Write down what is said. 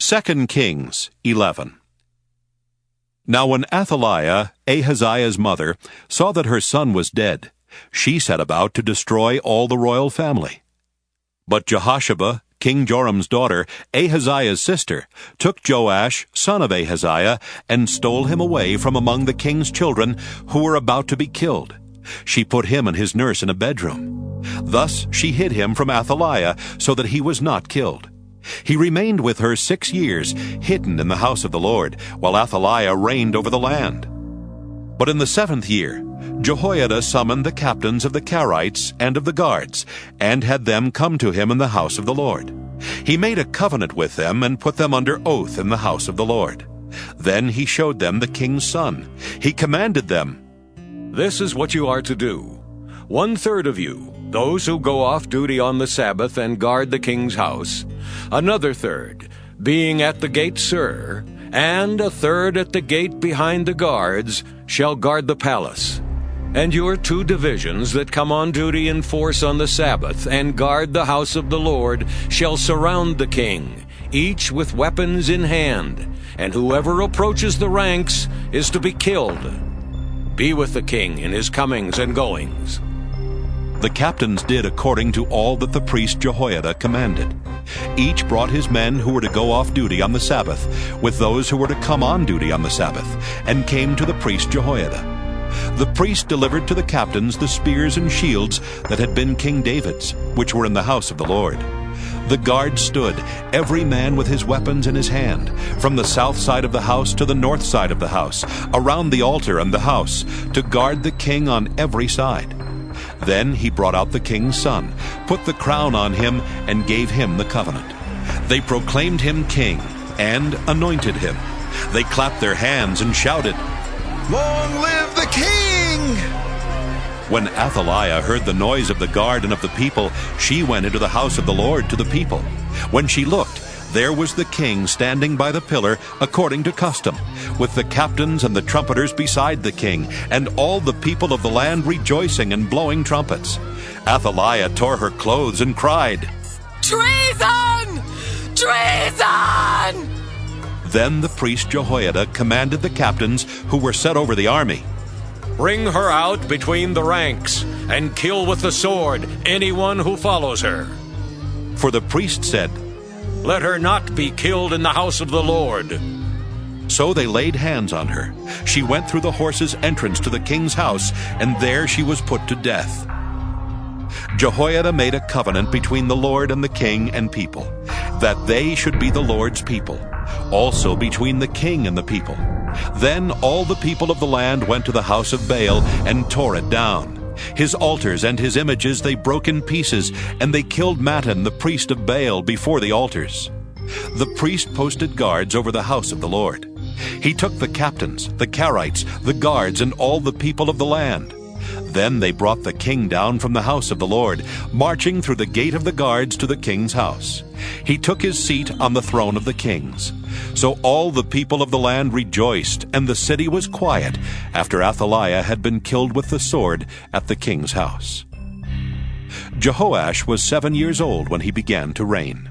2 Kings 11. Now when Athaliah, Ahaziah's mother, saw that her son was dead, she set about to destroy all the royal family. But Jehosheba, King Joram's daughter, Ahaziah's sister, took Joash, son of Ahaziah, and stole him away from among the king's children who were about to be killed. She put him and his nurse in a bedroom. Thus she hid him from Athaliah, so that he was not killed. He remained with her 6 years, hidden in the house of the Lord, while Athaliah reigned over the land. But in the 7th year, Jehoiada summoned the captains of the Carites and of the guards, and had them come to him in the house of the Lord. He made a covenant with them, and put them under oath in the house of the Lord. Then he showed them the king's son. He commanded them, "This is what you are to do. 1/3 of you, those who go off duty on the Sabbath and guard the king's house, another third, being at the gate, sir, and a third at the gate behind the guards, shall guard the palace. And your 2 divisions that come on duty in force on the Sabbath and guard the house of the Lord shall surround the king, each with weapons in hand, and whoever approaches the ranks is to be killed. Be with the king in his comings and goings." The captains did according to all that the priest Jehoiada commanded. Each brought his men who were to go off duty on the Sabbath, with those who were to come on duty on the Sabbath, and came to the priest Jehoiada. The priest delivered to the captains the spears and shields that had been King David's, which were in the house of the Lord. The guards stood, every man with his weapons in his hand, from the south side of the house to the north side of the house, around the altar and the house, to guard the king on every side. Then he brought out the king's son, put the crown on him, and gave him the covenant. They proclaimed him king, and anointed him. They clapped their hands and shouted, "Long live the king!" When Athaliah heard the noise of the guard and of the people, she went into the house of the Lord to the people. When she looked, there was the king standing by the pillar according to custom, with the captains and the trumpeters beside the king, and all the people of the land rejoicing and blowing trumpets. Athaliah tore her clothes and cried, "Treason! Treason!" Then the priest Jehoiada commanded the captains who were set over the army, "Bring her out between the ranks, and kill with the sword anyone who follows her." For the priest said, "Let her not be killed in the house of the Lord." So they laid hands on her. She went through the horses' entrance to the king's house, and there she was put to death. Jehoiada made a covenant between the Lord and the king and people, that they should be the Lord's people, also between the king and the people. Then all the people of the land went to the house of Baal and tore it down. His altars and his images they broke in pieces, and they killed Mattan, the priest of Baal, before the altars. The priest posted guards over the house of the Lord. He took the captains, the Carites, the guards, and all the people of the land. Then they brought the king down from the house of the Lord, marching through the gate of the guards to the king's house. He took his seat on the throne of the kings. So all the people of the land rejoiced, and the city was quiet after Athaliah had been killed with the sword at the king's house. Jehoash was 7 years old when he began to reign.